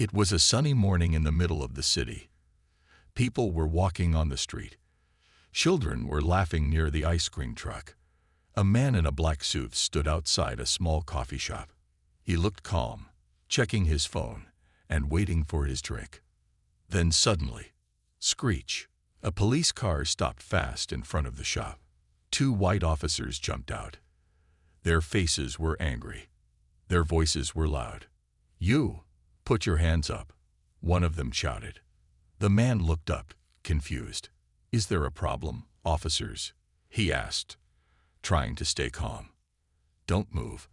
It was a sunny morning in the middle of the city. People were walking on the street. Children were laughing near the ice cream truck. A man in a black suit stood outside a small coffee shop. He looked calm, checking his phone and waiting for his drink. Then suddenly, screech! A police car stopped fast in front of the shop. Two white officers jumped out. Their faces were angry. Their voices were loud. "You! Put your hands up!" one of them shouted. The man looked up, confused. "Is there a problem, officers?" he asked, trying to stay calm. "Don't move.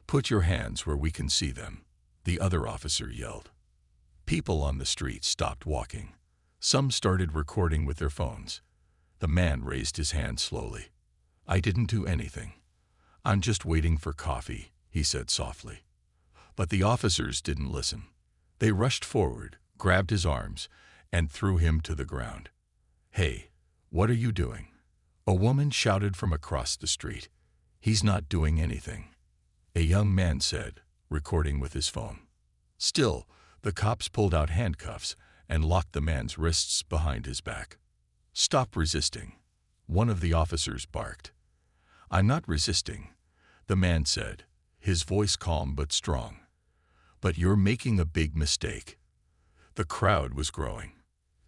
Put your hands where we can see them," the other officer yelled. People on the street stopped walking. Some started recording with their phones. The man raised his hand slowly. "I didn't do anything. I'm just waiting for coffee," he said softly. But the officers didn't listen. They rushed forward, grabbed his arms, and threw him to the ground. "Hey, what are you doing?" a woman shouted from across the street. "He's not doing anything," a young man said, recording with his phone. Still, the cops pulled out handcuffs and locked the man's wrists behind his back. "Stop resisting," one of the officers barked. "I'm not resisting," the man said, his voice calm but strong. "But you're making a big mistake." The crowd was growing.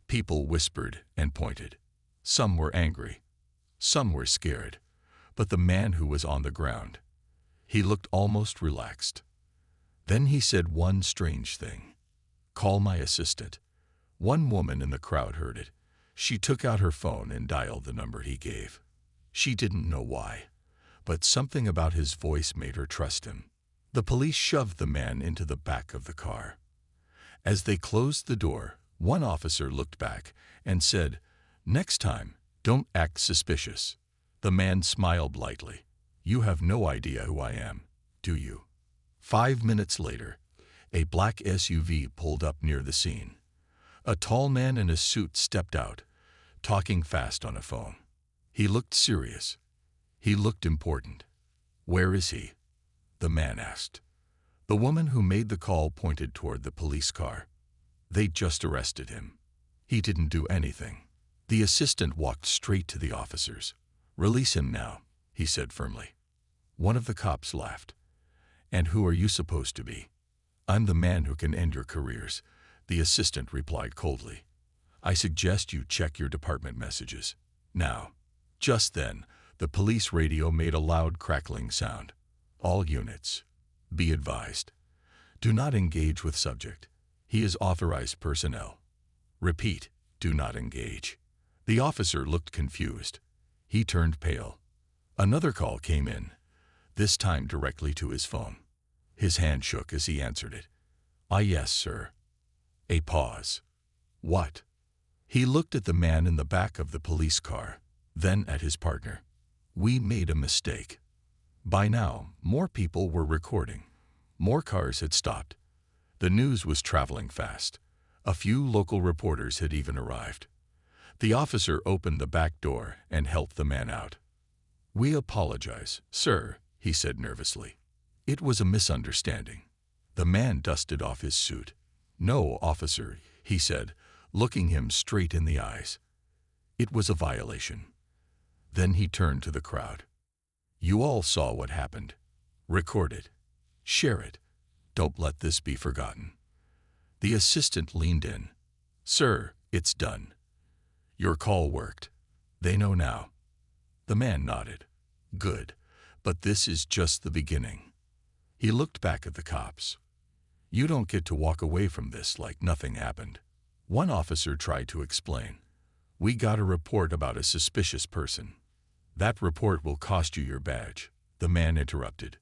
People whispered and pointed. Some were angry. Some were scared. But the man who was on the ground, he looked almost relaxed. Then he said one strange thing. "Call my assistant." One woman in the crowd heard it. She took out her phone and dialed the number he gave. She didn't know why, but something about his voice made her trust him. The police shoved the man into the back of the car. As they closed the door, one officer looked back and said, "Next time, don't act suspicious." The man smiled lightly. "You have no idea who I am, do you?" 5 minutes later, a black SUV pulled up near the scene. A tall man in a suit stepped out, talking fast on a phone. He looked serious. He looked important. "Where is he?" the man asked. The woman who made the call pointed toward the police car. "They just arrested him. He didn't do anything." The assistant walked straight to the officers. "Release him now," he said firmly. One of the cops laughed. "And who are you supposed to be?" "I'm the man who can end your careers," the assistant replied coldly. "I suggest you check your department messages now." Just then, the police radio made a loud crackling sound. "All units, be advised. Do not engage with subject. He is authorized personnel. Repeat, do not engage." The officer looked confused. He turned pale. Another call came in, this time directly to his phone. His hand shook as he answered it. "Ah, yes, sir." A pause. "What?" He looked at the man in the back of the police car, then at his partner. "We made a mistake." By now, more people were recording. More cars had stopped. The news was traveling fast. A few local reporters had even arrived. The officer opened the back door and helped the man out. "We apologize, sir," he said nervously. "It was a misunderstanding." The man dusted off his suit. "No, officer," he said, looking him straight in the eyes. "It was a violation." Then he turned to the crowd. "You all saw what happened. Record it. Share it. Don't let this be forgotten." The assistant leaned in. "Sir, it's done. Your call worked. They know now." The man nodded. "Good, but this is just the beginning." He looked back at the cops. "You don't get to walk away from this like nothing happened." One officer tried to explain. "We got a report about a suspicious person." "That report will cost you your badge," the man interrupted.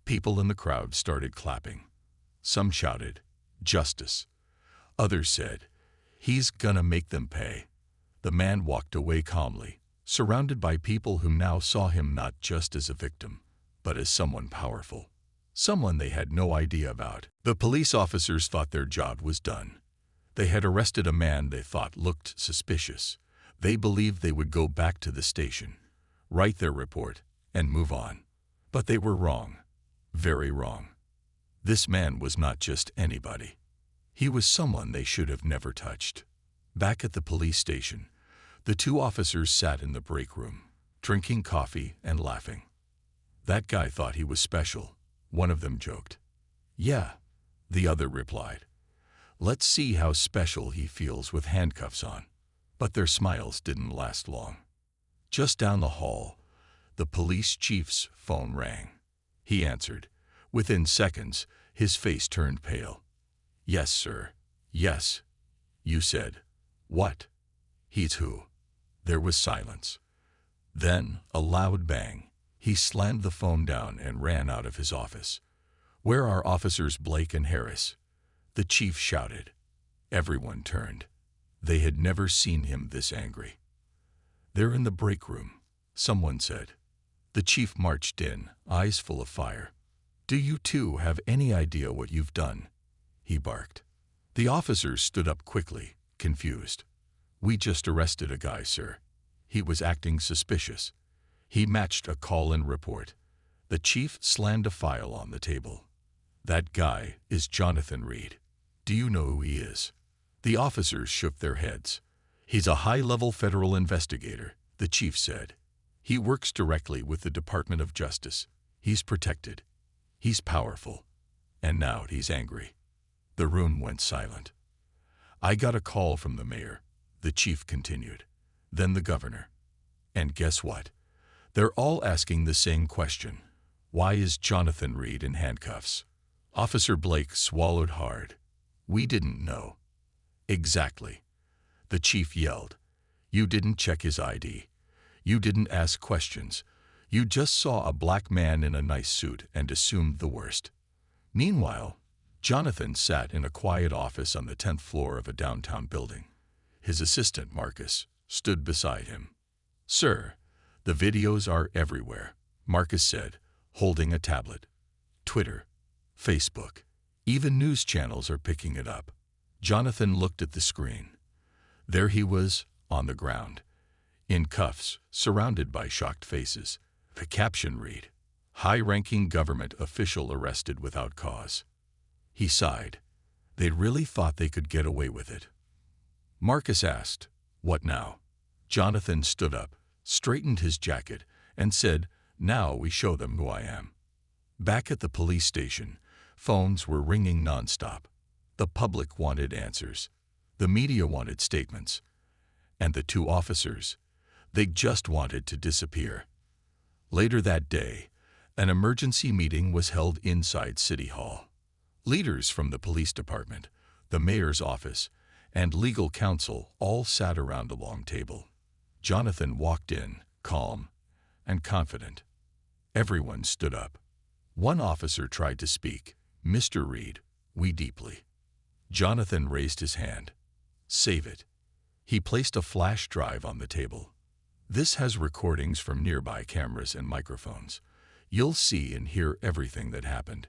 People in the crowd started clapping. Some shouted, "Justice." Others said, "He's gonna make them pay." The man walked away calmly, surrounded by people who now saw him not just as a victim, but as someone powerful. Someone they had no idea about. The police officers thought their job was done. They had arrested a man they thought looked suspicious. They believed they would go back to the station, write their report, and move on. But they were wrong. Very wrong. This man was not just anybody. He was someone they should have never touched. Back at the police station, the two officers sat in the break room, drinking coffee and laughing. "That guy thought he was special," one of them joked. "Yeah," the other replied. "Let's see how special he feels with handcuffs on." But their smiles didn't last long. Just down the hall, the police chief's phone rang. He answered. Within seconds, his face turned pale. "Yes, sir. Yes." "You said." "What?" "He's who?" There was silence. Then a loud bang. He slammed the phone down and ran out of his office. "Where are Officers Blake and Harris?" the chief shouted. Everyone turned. They had never seen him this angry. "They're in the break room," someone said. The chief marched in, eyes full of fire. "Do you two have any idea what you've done?" he barked. The officers stood up quickly, confused. "We just arrested a guy, sir. He was acting suspicious. He matched a call-in report." The chief slammed a file on the table. "That guy is Jonathan Reed. Do you know who he is?" The officers shook their heads. "He's a high-level federal investigator," the chief said. "He works directly with the Department of Justice. He's protected. He's powerful. And now he's angry." The room went silent. "I got a call from the mayor," the chief continued. "Then the governor. And guess what? They're all asking the same question. Why is Jonathan Reed in handcuffs?" Officer Blake swallowed hard. "We didn't know." "Exactly," the chief yelled. "You didn't check his ID. You didn't ask questions. You just saw a black man in a nice suit and assumed the worst." Meanwhile, Jonathan sat in a quiet office on the 10th floor of a downtown building. His assistant, Marcus, stood beside him. "Sir, the videos are everywhere," Marcus said, holding a tablet. "Twitter, Facebook, even news channels are picking it up." Jonathan looked at the screen. There he was, on the ground, in cuffs, surrounded by shocked faces. The caption read, "High-ranking government official arrested without cause." He sighed. They really thought they could get away with it. Marcus asked, "What now?" Jonathan stood up, straightened his jacket, and said, "Now we show them who I am." Back at the police station, phones were ringing nonstop. The public wanted answers. The media wanted statements. And the two officers, they just wanted to disappear. Later that day, an emergency meeting was held inside City Hall. Leaders from the police department, the mayor's office, and legal counsel all sat around a long table. Jonathan walked in, calm and confident. Everyone stood up. One officer tried to speak. "Mr. Reed, we deeply." Jonathan raised his hand. "Save it." He placed a flash drive on the table. "This has recordings from nearby cameras and microphones. You'll see and hear everything that happened."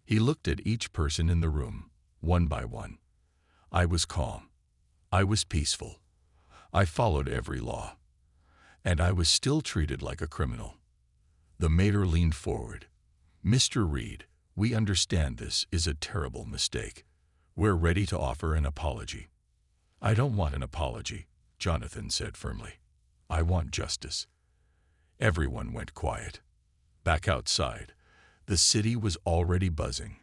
He looked at each person in the room, one by one. "I was calm. I was peaceful. I followed every law. And I was still treated like a criminal." The mayor leaned forward. "Mr. Reed, we understand this is a terrible mistake. We're ready to offer an apology." "I don't want an apology," Jonathan said firmly. "I want justice." Everyone went quiet. Back outside, the city was already buzzing.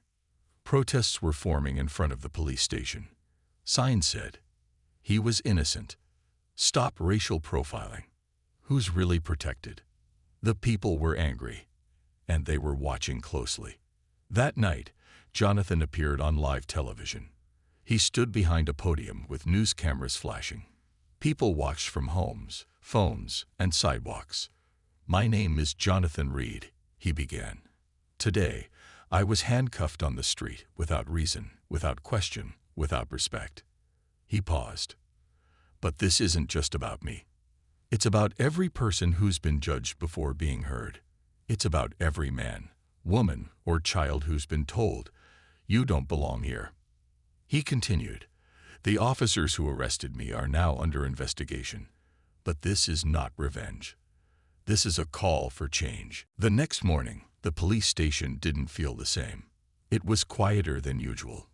Protests were forming in front of the police station. Signs said, "He was innocent. Stop racial profiling. Who's really protected?" The people were angry, and they were watching closely. That night, Jonathan appeared on live television. He stood behind a podium with news cameras flashing. People watched from homes, phones, and sidewalks. "My name is Jonathan Reed," he began. "Today, I was handcuffed on the street without reason, without question, without respect." He paused. "But this isn't just about me. It's about every person who's been judged before being heard. It's about every man, woman, or child who's been told, 'You don't belong here.'" He continued, "The officers who arrested me are now under investigation. But this is not revenge. This is a call for change." The next morning, the police station didn't feel the same. It was quieter than usual.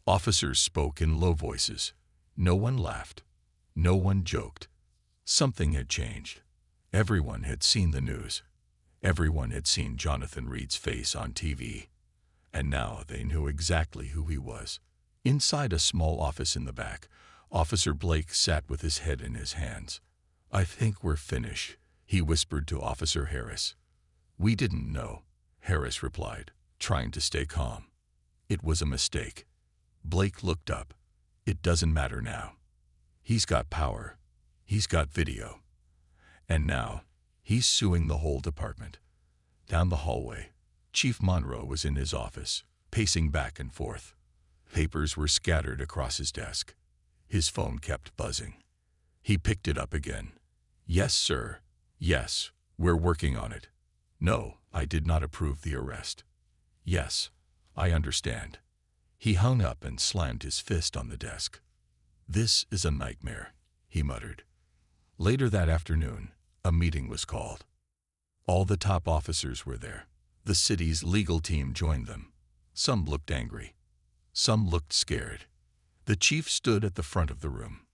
Officers spoke in low voices. No one laughed. No one joked. Something had changed. Everyone had seen the news. Everyone had seen Jonathan Reed's face on TV. And now they knew exactly who he was. Inside a small office in the back, Officer Blake sat with his head in his hands. "I think we're finished," he whispered to Officer Harris. "We didn't know," Harris replied, trying to stay calm. "It was a mistake." Blake looked up. "It doesn't matter now. He's got power. He's got video. And now, he's suing the whole department." Down the hallway, Chief Monroe was in his office, pacing back and forth. Papers were scattered across his desk. His phone kept buzzing. He picked it up again. "Yes, sir. Yes, we're working on it. No, I did not approve the arrest. Yes, I understand." He hung up and slammed his fist on the desk. "This is a nightmare," he muttered. Later that afternoon, a meeting was called. All the top officers were there. The city's legal team joined them. Some looked angry. Some looked scared. The chief stood at the front of the room.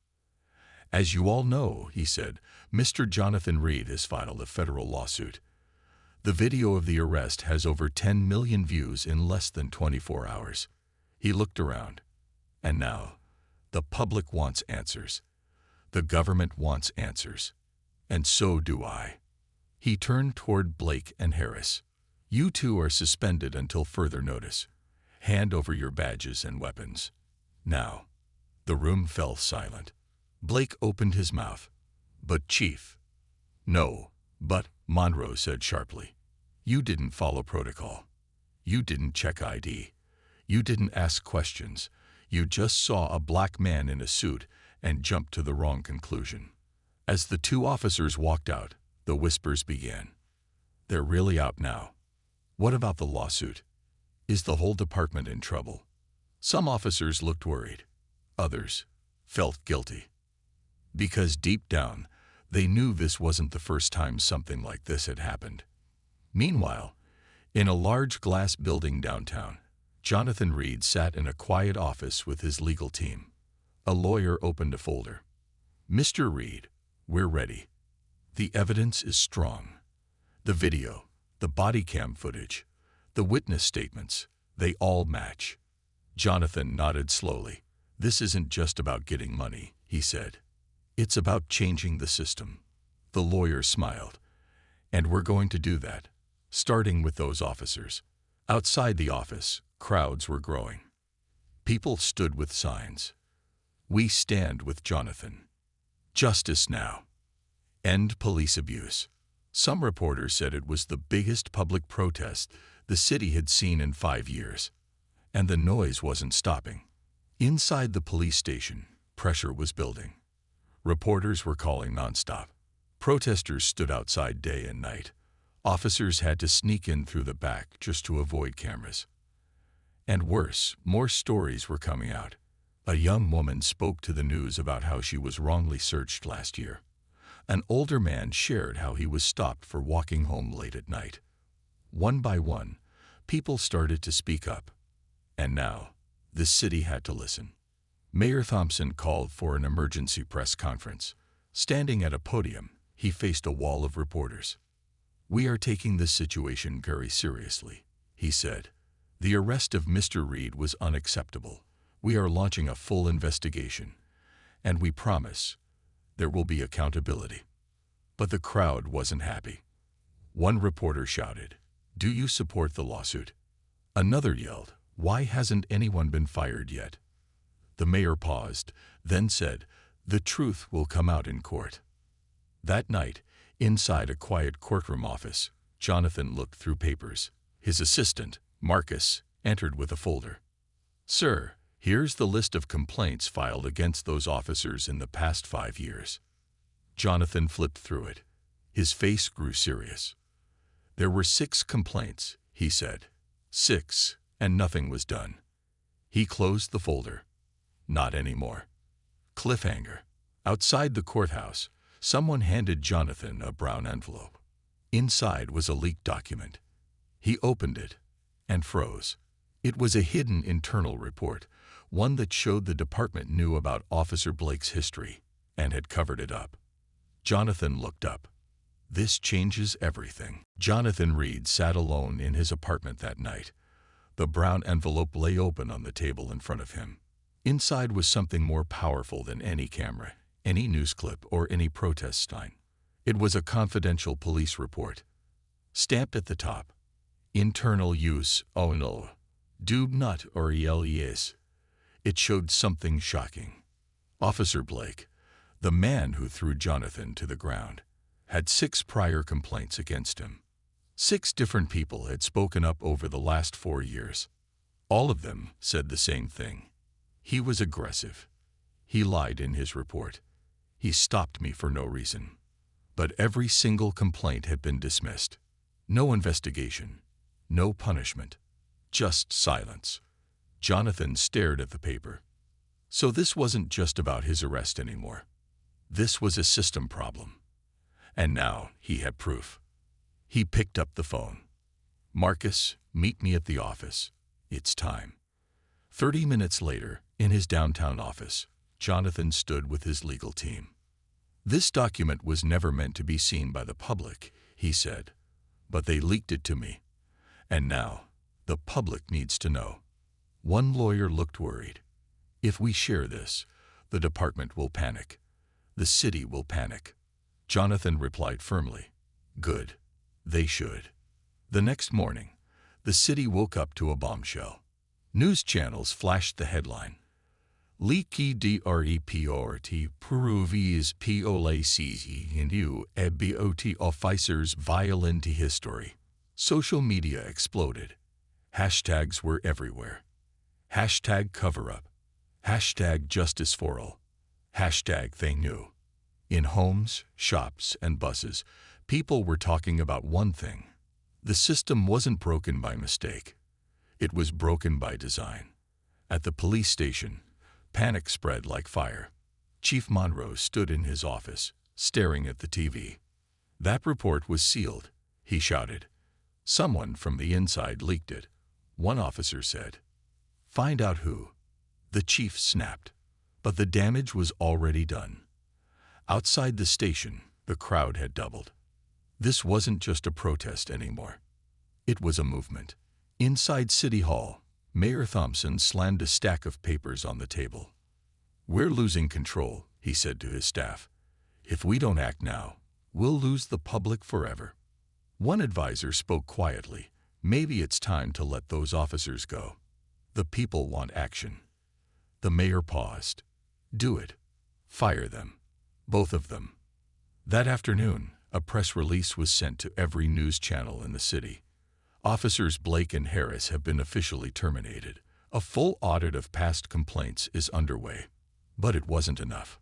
"As you all know," he said, "Mr. Jonathan Reed has filed a federal lawsuit. The video of the arrest has over 10 million views in less than 24 hours. He looked around. "And now, the public wants answers. The government wants answers. And so do I." He turned toward Blake and Harris. "You two are suspended until further notice. Hand over your badges and weapons. Now." The room fell silent. Blake opened his mouth. "But Chief." "No, but," Monroe said sharply. "You didn't follow protocol. You didn't check ID. You didn't ask questions. You just saw a black man in a suit and jumped to the wrong conclusion." As the two officers walked out, the whispers began. "They're really out now. What about the lawsuit? Is the whole department in trouble?" Some officers looked worried. Others felt guilty. Because deep down, they knew this wasn't the first time something like this had happened. Meanwhile, in a large glass building downtown, Jonathan Reed sat in a quiet office with his legal team. A lawyer opened a folder. "Mr. Reed, we're ready. The evidence is strong. The video, the body cam footage, the witness statements, they all match." Jonathan nodded slowly. "This isn't just about getting money," he said. "It's about changing the system." The lawyer smiled. "And we're going to do that, starting with those officers." Outside the office, crowds were growing. People stood with signs. "We stand with Jonathan. Justice now. End police abuse." Some reporters said it was the biggest public protest the city had seen in 5 years. And the noise wasn't stopping. Inside the police station, pressure was building. Reporters were calling nonstop. Protesters stood outside day and night. Officers had to sneak in through the back just to avoid cameras. And worse, more stories were coming out. A young woman spoke to the news about how she was wrongly searched last year. An older man shared how he was stopped for walking home late at night. One by one, people started to speak up. And now, the city had to listen. Mayor Thompson called for an emergency press conference. Standing at a podium, he faced a wall of reporters. "We are taking this situation very seriously," he said. "The arrest of Mr. Reed was unacceptable. We are launching a full investigation, and we promise there will be accountability." But the crowd wasn't happy. One reporter shouted, "Do you support the lawsuit?" Another yelled, "Why hasn't anyone been fired yet?" The mayor paused, then said, "The truth will come out in court." That night, inside a quiet courtroom office, Jonathan looked through papers. His assistant, Marcus, entered with a folder. "Sir, here's the list of complaints filed against those officers in the past 5 years." Jonathan flipped through it. His face grew serious. "There were 6 complaints," he said. 6, and nothing was done. He closed the folder. Not anymore. Cliffhanger. Outside the courthouse, someone handed Jonathan a brown envelope. Inside was a leaked document. He opened it and froze. It was a hidden internal report, one that showed the department knew about Officer Blake's history and had covered it up. Jonathan looked up. This changes everything. Jonathan Reed sat alone in his apartment that night. The brown envelope lay open on the table in front of him. Inside was something more powerful than any camera, any news clip, or any protest sign. It was a confidential police report. Stamped at the top, internal use only, do not or yes. It showed something shocking. Officer Blake, the man who threw Jonathan to the ground, had 6 prior complaints against him. 6 different people had spoken up over the last 4 years. All of them said the same thing. He was aggressive. He lied in his report. He stopped me for no reason. But every single complaint had been dismissed. No investigation, no punishment, just silence. Jonathan stared at the paper. So this wasn't just about his arrest anymore. This was a system problem. And now he had proof. He picked up the phone. Marcus, meet me at the office. It's time. 30 minutes later, in his downtown office, Jonathan stood with his legal team. This document was never meant to be seen by the public, he said, but they leaked it to me. And now, the public needs to know. One lawyer looked worried. If we share this, the department will panic. The city will panic. Jonathan replied firmly, good. They should. The next morning, the city woke up to a bombshell. News channels flashed the headline. Leaky DREPORT proves POLACE into EBOT officers violent history. Social media exploded. Hashtags were everywhere. Hashtag cover-up. Hashtag justice for all. Hashtag they knew. In homes, shops, and buses, people were talking about one thing. The system wasn't broken by mistake. It was broken by design. At the police station, panic spread like fire. Chief Monroe stood in his office, staring at the TV. That report was sealed, he shouted. Someone from the inside leaked it, one officer said. Find out who. The chief snapped. But the damage was already done. Outside the station, the crowd had doubled. This wasn't just a protest anymore. It was a movement. Inside City Hall, Mayor Thompson slammed a stack of papers on the table. We're losing control, he said to his staff. If we don't act now, we'll lose the public forever. One advisor spoke quietly. Maybe it's time to let those officers go. The people want action. The mayor paused. Do it. Fire them. Both of them. That afternoon, a press release was sent to every news channel in the city. Officers Blake and Harris have been officially terminated. A full audit of past complaints is underway. But it wasn't enough.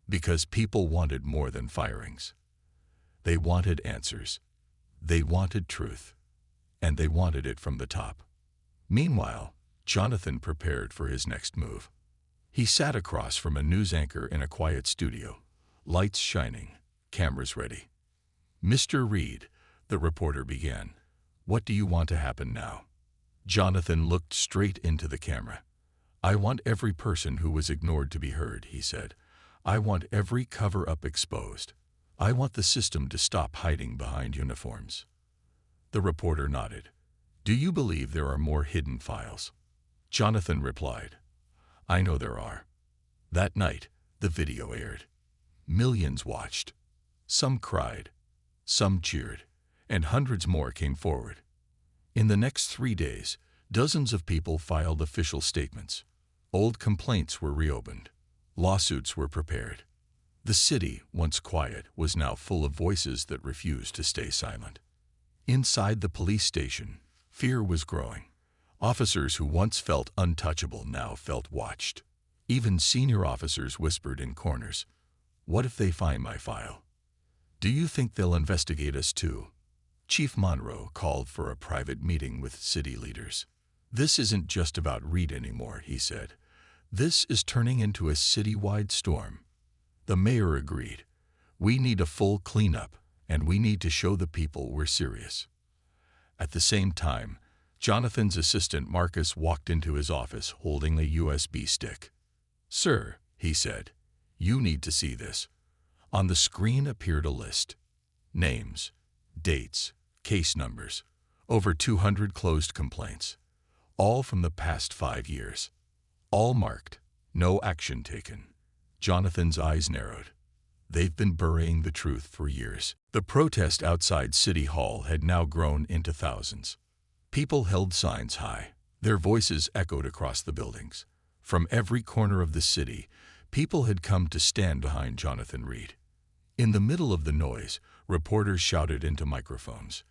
Because people wanted more than firings. They wanted answers. They wanted truth. And they wanted it from the top. Meanwhile, Jonathan prepared for his next move. He sat across from a news anchor in a quiet studio. Lights shining, cameras ready. Mr. Reed, the reporter began. What do you want to happen now? Jonathan looked straight into the camera. I want every person who was ignored to be heard, he said. I want every cover-up exposed. I want the system to stop hiding behind uniforms. The reporter nodded. Do you believe there are more hidden files? Jonathan replied. I know there are. That night, the video aired. Millions watched. Some cried. Some cheered. And hundreds more came forward. In the next 3 days, dozens of people filed official statements. Old complaints were reopened. Lawsuits were prepared. The city, once quiet, was now full of voices that refused to stay silent. Inside the police station, fear was growing. Officers who once felt untouchable now felt watched. Even senior officers whispered in corners, what if they find my file? Do you think they'll investigate us too? Chief Monroe called for a private meeting with city leaders. This isn't just about Reed anymore, he said. This is turning into a citywide storm. The mayor agreed. We need a full cleanup, and we need to show the people we're serious. At the same time, Jonathan's assistant Marcus walked into his office holding a USB stick. "Sir," he said, "you need to see this." On the screen appeared a list. Names, dates, case numbers, over 200 closed complaints, all from the past 5 years. All marked, no action taken. Jonathan's eyes narrowed. They've been burying the truth for years. The protest outside City Hall had now grown into thousands. People held signs high. Their voices echoed across the buildings. From every corner of the city, people had come to stand behind Jonathan Reed. In the middle of the noise, reporters shouted into microphones,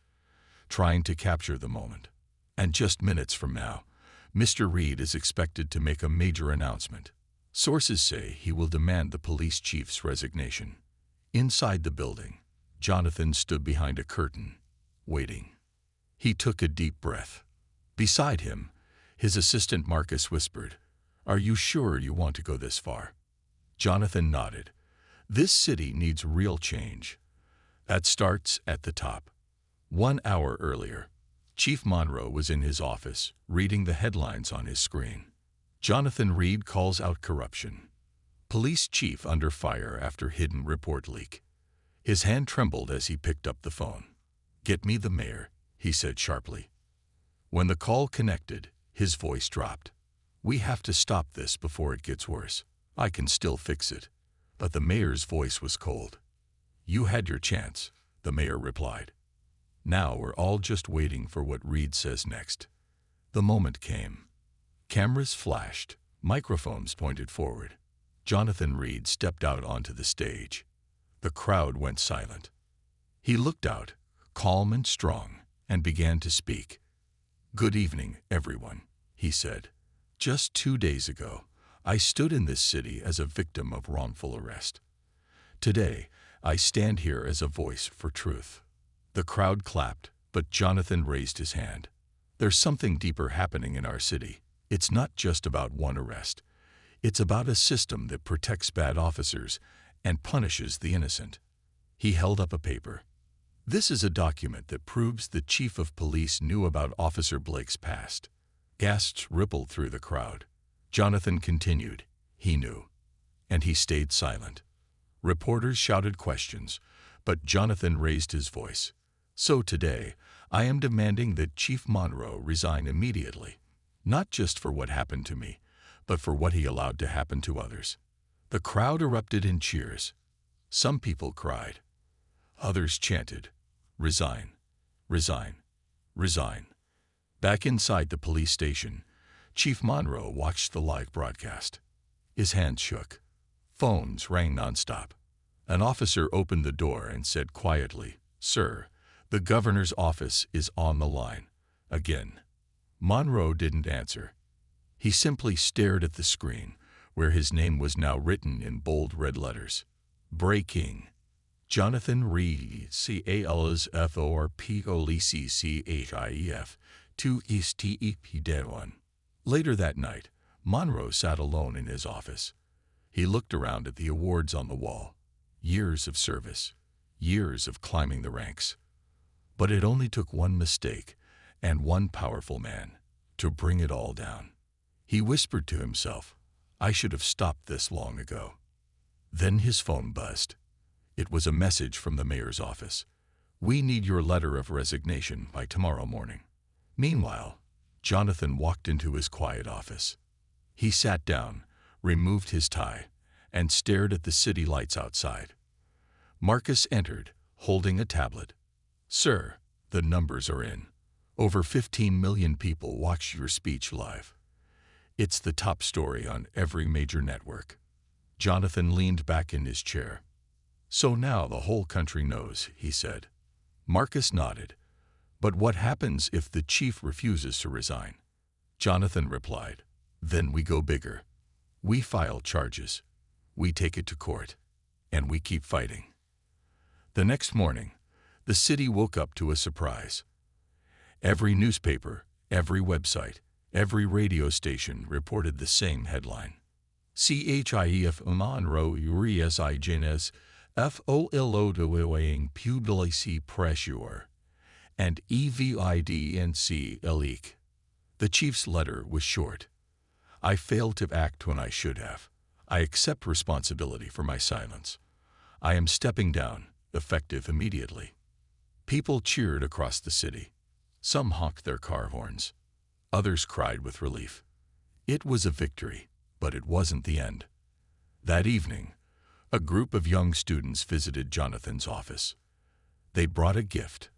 trying to capture the moment. And just minutes from now, Mr. Reed is expected to make a major announcement. Sources say he will demand the police chief's resignation. Inside the building, Jonathan stood behind a curtain, waiting. He took a deep breath. Beside him, his assistant Marcus whispered, "Are you sure you want to go this far?" Jonathan nodded. "This city needs real change. That starts at the top." 1 hour earlier, Chief Monroe was in his office, reading the headlines on his screen. Jonathan Reed calls out corruption. Police chief under fire after hidden report leak. His hand trembled as he picked up the phone. "Get me the mayor," he said sharply. When the call connected, his voice dropped. "We have to stop this before it gets worse. I can still fix it." But the mayor's voice was cold. "You had your chance," the mayor replied. "Now we're all just waiting for what Reed says next." The moment came. Cameras flashed, microphones pointed forward. Jonathan Reed stepped out onto the stage. The crowd went silent. He looked out, calm and strong, and began to speak. "Good evening, everyone," he said. "Just 2 days ago, I stood in this city as a victim of wrongful arrest. Today, I stand here as a voice for truth." The crowd clapped, but Jonathan raised his hand. "There's something deeper happening in our city. It's not just about one arrest. It's about a system that protects bad officers and punishes the innocent." He held up a paper. "This is a document that proves the chief of police knew about Officer Blake's past." Gasps rippled through the crowd. Jonathan continued. "He knew." And he stayed silent. Reporters shouted questions, but Jonathan raised his voice. "So today, I am demanding that Chief Monroe resign immediately, not just for what happened to me, but for what he allowed to happen to others." The crowd erupted in cheers. Some people cried. Others chanted, "Resign, resign, resign." Back inside the police station, Chief Monroe watched the live broadcast. His hands shook. Phones rang nonstop. An officer opened the door and said quietly, "Sir, the governor's office is on the line." Again. Monroe didn't answer. He simply stared at the screen, where his name was now written in bold red letters. Breaking. Jonathan Reed, CALSFORPOLICCHIEF, 2 STEP-1. Later that night, Monroe sat alone in his office. He looked around at the awards on the wall. Years of service, years of climbing the ranks. But it only took one mistake and one powerful man to bring it all down. He whispered to himself, "I should have stopped this long ago." Then his phone buzzed. It was a message from the mayor's office. "We need your letter of resignation by tomorrow morning." Meanwhile, Jonathan walked into his quiet office. He sat down, removed his tie, and stared at the city lights outside. Marcus entered, holding a tablet. "Sir, the numbers are in. Over 15 million people watched your speech live. It's the top story on every major network." Jonathan leaned back in his chair. "So now the whole country knows," he said. Marcus nodded. "But what happens if the chief refuses to resign?" Jonathan replied, "Then we go bigger. We file charges. We take it to court. And we keep fighting." The next morning, the city woke up to a surprise. Every newspaper, every website, every radio station reported the same headline. CHIEF Monroe resignes FOLODOing publici pressure and EVIDNC leak. The chief's letter was short. I failed to act when I should have. I accept responsibility for my silence. I am stepping down, effective immediately. People cheered across the city. Some honked their car horns. Others cried with relief. It was a victory, but it wasn't the end. That evening, a group of young students visited Jonathan's office. They brought a gift,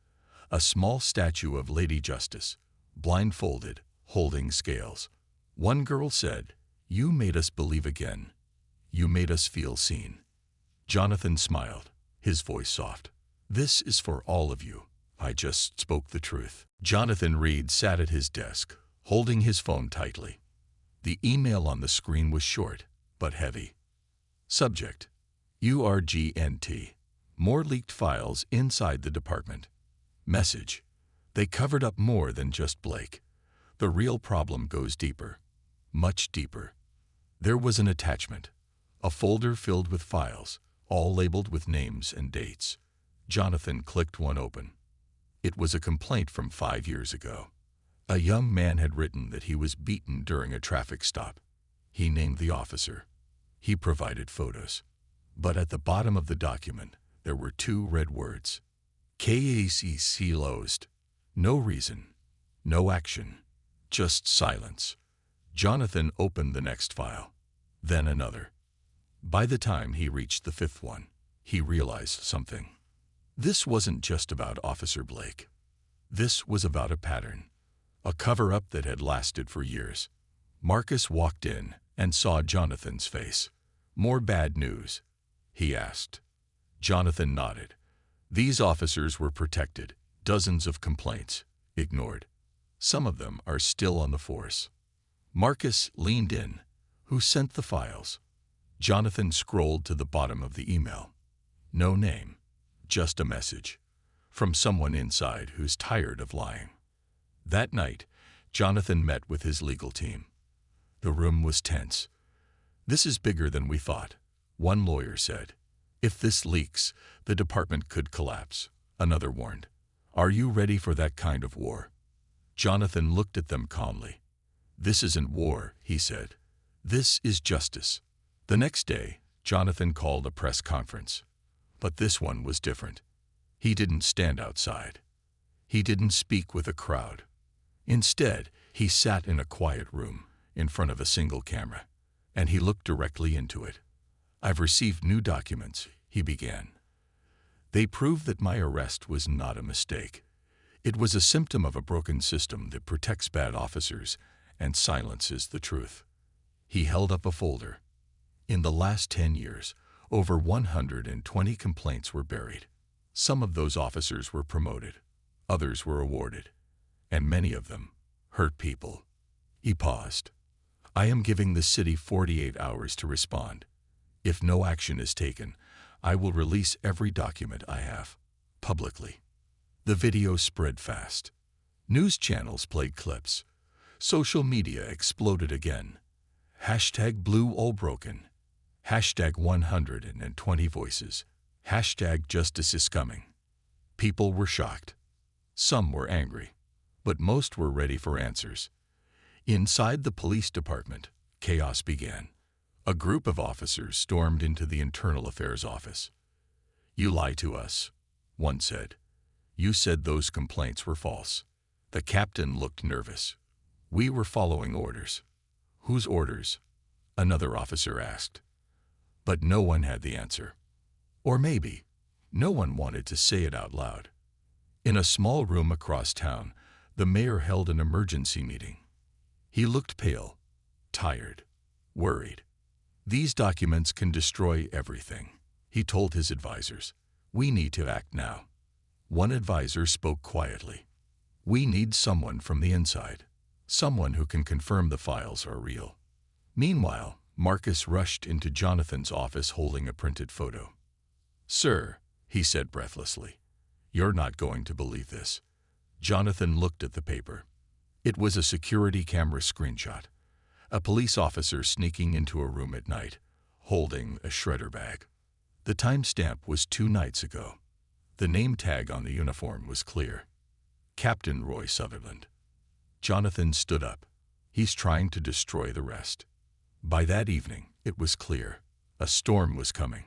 a small statue of Lady Justice, blindfolded, holding scales. One girl said, "You made us believe again. You made us feel seen." Jonathan smiled, his voice soft. "This is for all of you. I just spoke the truth." Jonathan Reed sat at his desk, holding his phone tightly. The email on the screen was short, but heavy. Subject: URGNT. More leaked files inside the department. Message: they covered up more than just Blake. The real problem goes deeper. Much deeper. There was an attachment. A folder filled with files, all labeled with names and dates. Jonathan clicked one open. It was a complaint from 5 years ago. A young man had written that he was beaten during a traffic stop. He named the officer. He provided photos. But at the bottom of the document, there were 2 red words. KACC closed. No reason. No action. Just silence. Jonathan opened the next file. Then another. By the time he reached the 5th one, he realized something. This wasn't just about Officer Blake. This was about a pattern. A cover-up that had lasted for years. Marcus walked in and saw Jonathan's face. "More bad news?" he asked. Jonathan nodded. These officers were protected. Dozens of complaints. Ignored. Some of them are still on the force. Marcus leaned in. "Who sent the files?" Jonathan scrolled to the bottom of the email. No name. Just a message. From someone inside who's tired of lying. That night, Jonathan met with his legal team. The room was tense. "This is bigger than we thought," one lawyer said. "If this leaks, the department could collapse," another warned. "Are you ready for that kind of war?" Jonathan looked at them calmly. "This isn't war," he said. "This is justice." The next day, Jonathan called a press conference. But this one was different. He didn't stand outside. He didn't speak with a crowd. Instead, he sat in a quiet room, in front of a single camera, and he looked directly into it. "I've received new documents," he began. "They prove that my arrest was not a mistake. It was a symptom of a broken system that protects bad officers and silences the truth." He held up a folder. In the last 10 years, over 120 complaints were buried. Some of those officers were promoted, others were awarded, and many of them hurt people. He paused. "I am giving the city 48 hours to respond. If no action is taken, I will release every document I have, publicly." The video spread fast. News channels played clips. Social media exploded again. Hashtag Blue All Broken. Hashtag 120 voices. Hashtag Justice is coming. People were shocked. Some were angry, but most were ready for answers. Inside the police department, chaos began. A group of officers stormed into the Internal Affairs office. "You lie to us," one said. "You said those complaints were false." The captain looked nervous. "We were following orders." "Whose orders?" another officer asked. But no one had the answer. Or maybe, no one wanted to say it out loud. In a small room across town, the mayor held an emergency meeting. He looked pale, tired, worried. "These documents can destroy everything," he told his advisors. "We need to act now." One advisor spoke quietly. "We need someone from the inside, someone who can confirm the files are real." Meanwhile, Marcus rushed into Jonathan's office holding a printed photo. "Sir," he said breathlessly, "you're not going to believe this." Jonathan looked at the paper. It was a security camera screenshot. A police officer sneaking into a room at night, holding a shredder bag. The timestamp was 2 nights ago. The name tag on the uniform was clear. Captain Roy Sutherland. Jonathan stood up. He's trying to destroy the rest. By that evening, it was clear. A storm was coming.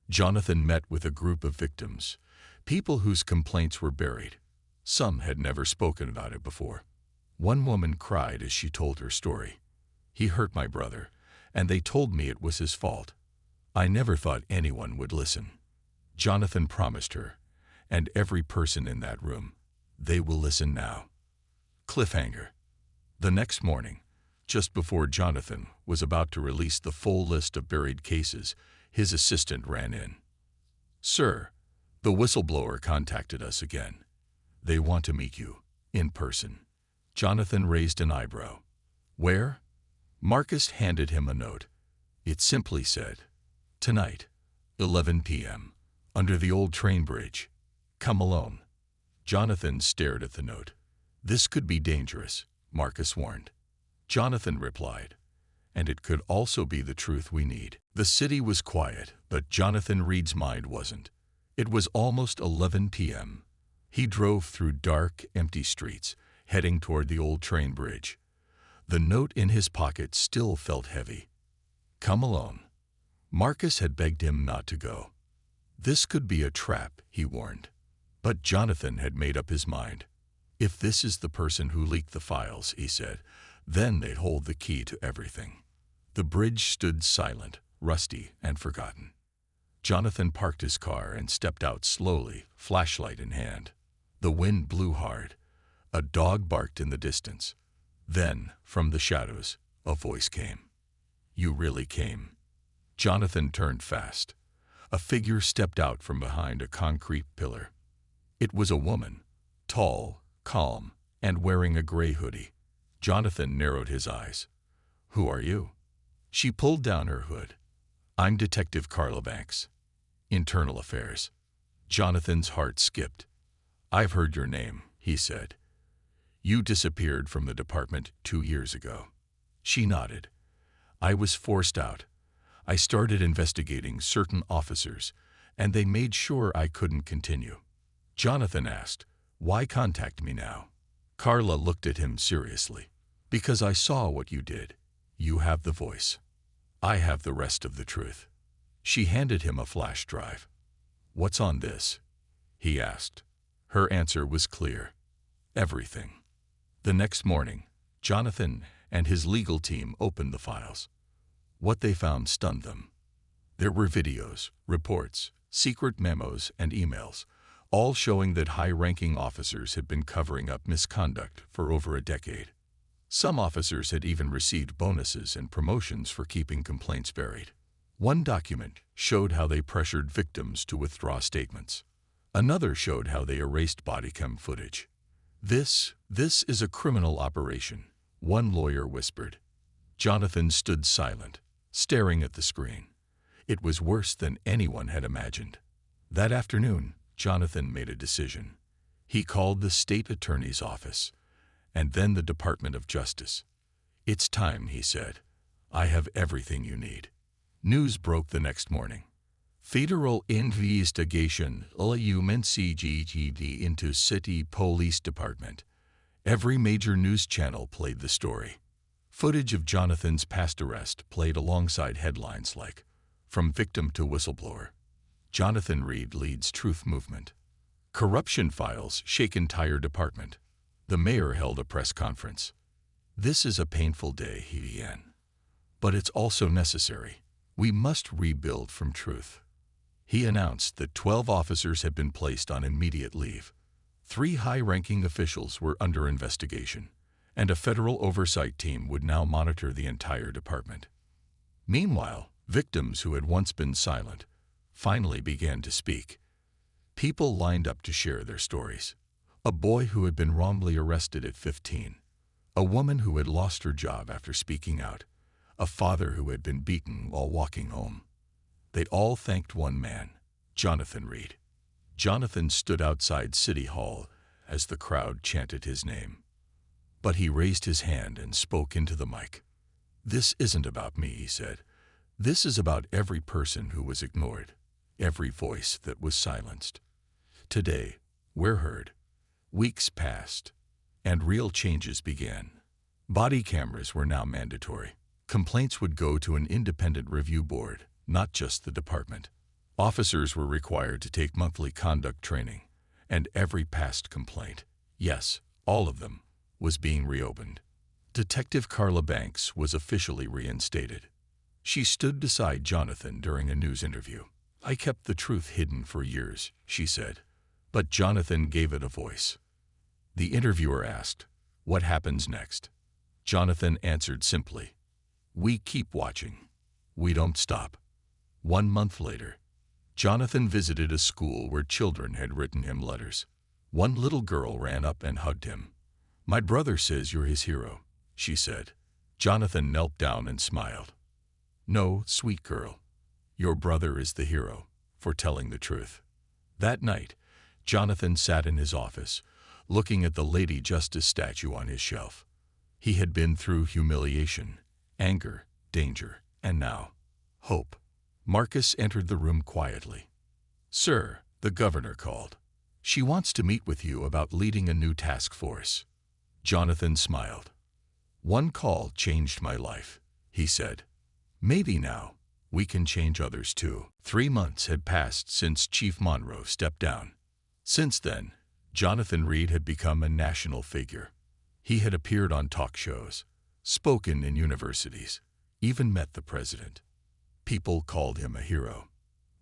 Jonathan met with a group of victims, people whose complaints were buried. Some had never spoken about it before. One woman cried as she told her story. "He hurt my brother, and they told me it was his fault. I never thought anyone would listen." Jonathan promised her, and every person in that room, they will listen now. Cliffhanger. The next morning, just before Jonathan was about to release the full list of buried cases, his assistant ran in. "Sir, the whistleblower contacted us again. They want to meet you, in person." Jonathan raised an eyebrow. "Where?" Marcus handed him a note. It simply said, "Tonight, 11 p.m., under the old train bridge. Come alone." Jonathan stared at the note. "This could be dangerous," Marcus warned. Jonathan replied, "And it could also be the truth we need." The city was quiet, but Jonathan Reed's mind wasn't. It was almost 11 p.m. He drove through dark, empty streets, heading toward the old train bridge. The note in his pocket still felt heavy. "Come alone." Marcus had begged him not to go. This could be a trap, he warned. But Jonathan had made up his mind. If this is the person who leaked the files, he said, then they'd hold the key to everything. The bridge stood silent, rusty, and forgotten. Jonathan parked his car and stepped out slowly, flashlight in hand. The wind blew hard. A dog barked in the distance. Then, from the shadows, a voice came. "You really came." Jonathan turned fast. A figure stepped out from behind a concrete pillar. It was a woman, tall, calm, and wearing a gray hoodie. Jonathan narrowed his eyes. "Who are you?" She pulled down her hood. "I'm Detective Carla Banks. Internal Affairs." Jonathan's heart skipped. "I've heard your name," he said. "You disappeared from the department 2 years ago." She nodded. "I was forced out. I started investigating certain officers, and they made sure I couldn't continue." Jonathan asked, "Why contact me now?" Carla looked at him seriously. "Because I saw what you did. You have the voice. I have the rest of the truth." She handed him a flash drive. "What's on this?" he asked. Her answer was clear. Everything. The next morning, Jonathan and his legal team opened the files. What they found stunned them. There were videos, reports, secret memos, and emails, all showing that high-ranking officers had been covering up misconduct for over a decade. Some officers had even received bonuses and promotions for keeping complaints buried. One document showed how they pressured victims to withdraw statements. Another showed how they erased body cam footage. This is a criminal operation," one lawyer whispered. Jonathan stood silent, staring at the screen. It was worse than anyone had imagined. That afternoon, Jonathan made a decision. He called the state attorney's office, and then the Department of Justice. "It's time," he said. "I have everything you need." News broke the next morning. Federal investigation into city police department. Every major news channel played the story. Footage of Jonathan's past arrest played alongside headlines like, "From victim to whistleblower. Jonathan Reed leads truth movement. Corruption files shake entire department." The mayor held a press conference. "This is a painful day," he began. "But it's also necessary. We must rebuild from truth." He announced that 12 officers had been placed on immediate leave. 3 high-ranking officials were under investigation, and a federal oversight team would now monitor the entire department. Meanwhile, victims who had once been silent finally began to speak. People lined up to share their stories. A boy who had been wrongly arrested at 15. A woman who had lost her job after speaking out. A father who had been beaten while walking home. They'd all thanked one man, Jonathan Reed. Jonathan stood outside City Hall as the crowd chanted his name. But he raised his hand and spoke into the mic. "This isn't about me," he said. "This is about every person who was ignored, every voice that was silenced. Today, we're heard. Weeks passed. And real changes began. Body cameras were now mandatory. Complaints would go to an independent review board, not just the department. Officers were required to take monthly conduct training, and every past complaint, yes, all of them, was being reopened. Detective Carla Banks was officially reinstated. She stood beside Jonathan during a news interview. "I kept the truth hidden for years," she said, but Jonathan gave it a voice. The interviewer asked, "What happens next?" Jonathan answered simply, "We keep watching. We don't stop." 1 month later, Jonathan visited a school where children had written him letters. One little girl ran up and hugged him. "My brother says you're his hero," she said. Jonathan knelt down and smiled. "No, sweet girl. Your brother is the hero for telling the truth." That night, Jonathan sat in his office, looking at the Lady Justice statue on his shelf. He had been through humiliation, anger, danger, and now, hope. Marcus entered the room quietly. "Sir," the governor called. "She wants to meet with you about leading a new task force." Jonathan smiled. "One call changed my life," he said. "Maybe now we can change others too." 3 months had passed since Chief Monroe stepped down. Since then, Jonathan Reed had become a national figure. He had appeared on talk shows, spoken in universities, even met the president. People called him a hero.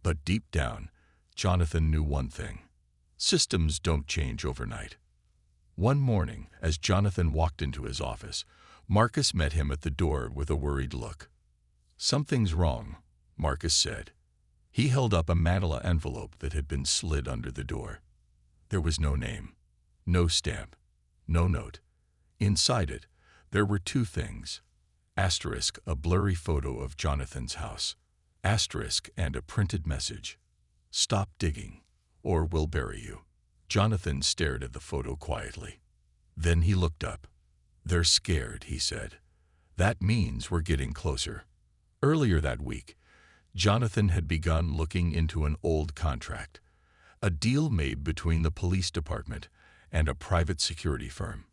But deep down, Jonathan knew one thing: systems don't change overnight. One morning, as Jonathan walked into his office, Marcus met him at the door with a worried look. "Something's wrong," Marcus said. He held up a manila envelope that had been slid under the door. There was no name, no stamp, no note. Inside it, there were 2 things. Asterisk, a blurry photo of Jonathan's house. Asterisk, and a printed message. "Stop digging, or we'll bury you." Jonathan stared at the photo quietly. Then he looked up. "They're scared," he said. "That means we're getting closer." Earlier that week, Jonathan had begun looking into an old contract, a deal made between the police department and a private security firm.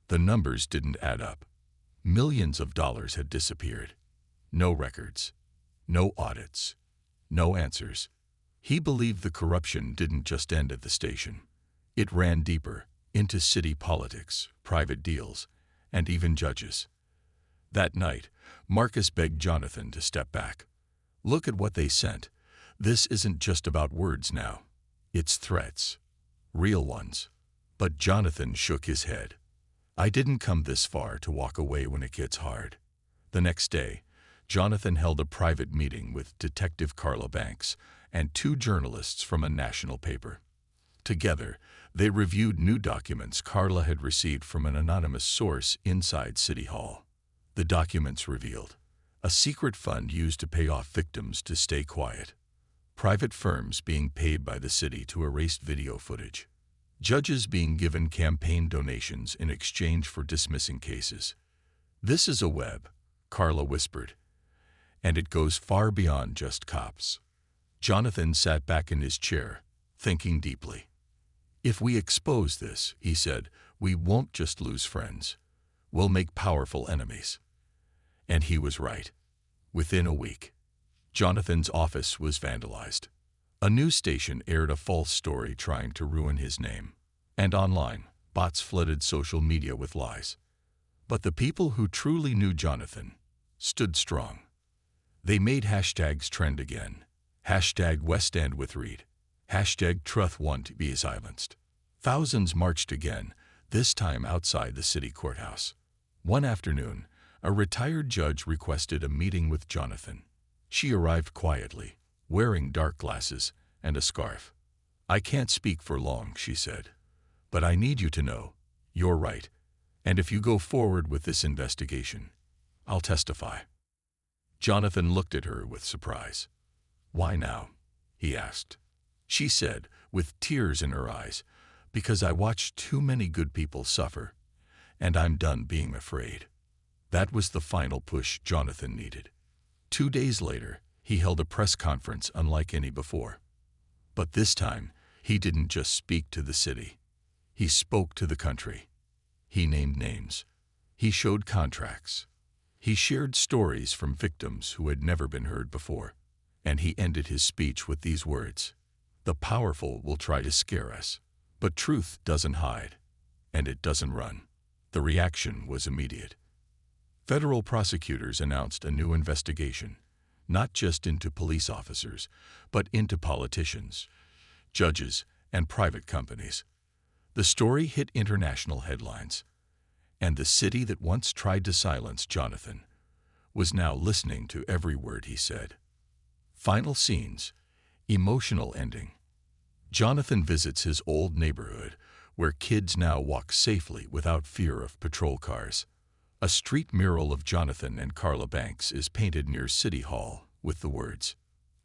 The numbers didn't add up. Millions of dollars had disappeared. No records, no audits, no answers. He believed the corruption didn't just end at the station. It ran deeper, into city politics, private deals, and even judges. That night, Marcus begged Jonathan to step back. "Look at what they sent. This isn't just about words now. It's threats. Real ones." But Jonathan shook his head. "I didn't come this far to walk away when it gets hard." The next day, Jonathan held a private meeting with Detective Carla Banks and 2 journalists from a national paper. Together, they reviewed new documents Carla had received from an anonymous source inside City Hall. The documents revealed a secret fund used to pay off victims to stay quiet, private firms being paid by the city to erase video footage, judges being given campaign donations in exchange for dismissing cases. "This is a web," Carla whispered, "and it goes far beyond just cops." Jonathan sat back in his chair, thinking deeply. "If we expose this," he said, "we won't just lose friends. We'll make powerful enemies." And he was right. Within a week, Jonathan's office was vandalized. A news station aired a false story trying to ruin his name. And online, bots flooded social media with lies. But the people who truly knew Jonathan stood strong. They made hashtags trend again. Hashtag West End with Reed. Hashtag Truth won't be silenced. Thousands marched again, this time outside the city courthouse. One afternoon, a retired judge requested a meeting with Jonathan. She arrived quietly, wearing dark glasses and a scarf. "I can't speak for long," she said, "but I need you to know you're right, and if you go forward with this investigation, I'll testify." Jonathan looked at her with surprise. "Why now?" he asked. She said, with tears in her eyes, "Because I watched too many good people suffer, and I'm done being afraid." That was the final push Jonathan needed. 2 days later, he held a press conference unlike any before. But this time, he didn't just speak to the city. He spoke to the country. He named names. He showed contracts. He shared stories from victims who had never been heard before. And he ended his speech with these words: "The powerful will try to scare us, but truth doesn't hide, and it doesn't run." The reaction was immediate. Federal prosecutors announced a new investigation, not just into police officers, but into politicians, judges, and private companies. The story hit international headlines, and the city that once tried to silence Jonathan was now listening to every word he said. Final scenes, emotional ending. Jonathan visits his old neighborhood, where kids now walk safely without fear of patrol cars. A street mural of Jonathan and Carla Banks is painted near City Hall with the words,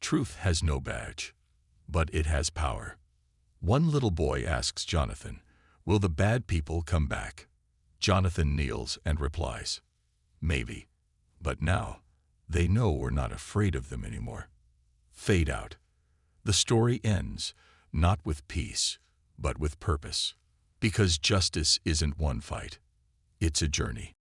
"Truth has no badge, but it has power." One little boy asks Jonathan, "Will the bad people come back?" Jonathan kneels and replies, "Maybe, but now they know we're not afraid of them anymore." Fade out. The story ends, not with peace, but with purpose. Because justice isn't one fight, it's a journey.